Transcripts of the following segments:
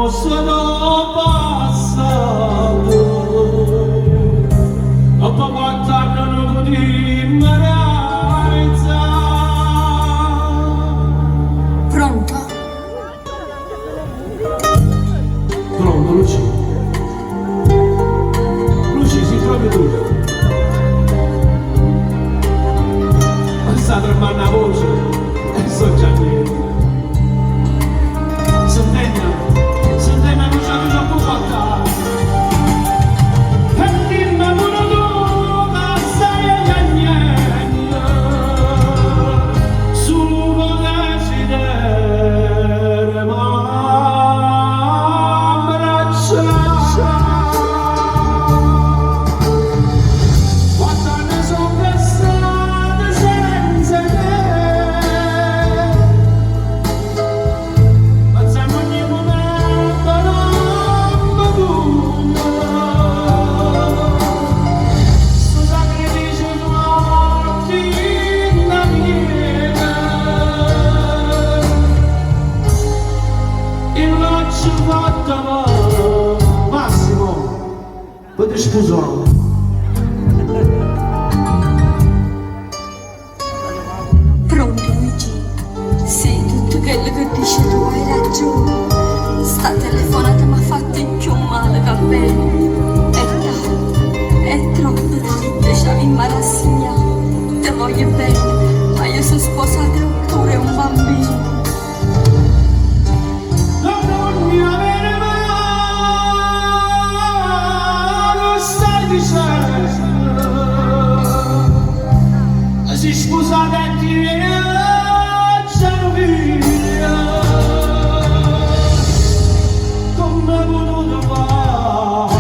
sono passato dopo 4 anni non potevo realizzare. Pronto? Pronto, Luci? Luci, si trovi tu? Ma sta tremando la voce e so già niente. Sentena, non c'è troppo fatta. E dimmi pure tu che stai a niente. Solo desideri m'abbracciare. Quanti anni sono passati senza te. Massimo, poi ti sposò. Pronto Luigi? Sì, tutto quello che dici tu hai ragione. Sta telefonata mi ha fatto più male, va bene? È troppo tardi, ci avevo rassegnato. Ti voglio bene, ma io sono sposata e ho pure un bambino. Si scusate e ti lasciano via. Come hai potuto fare?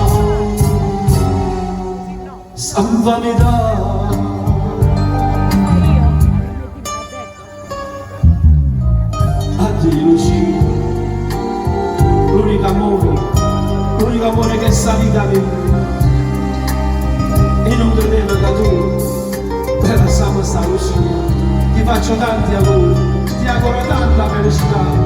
San vanità. Addio Lucia, l'unico amore che sa vita mia. E non credevo che tu per la sta Lucia, ti faccio tanti auguri, ti auguro tanta felicità.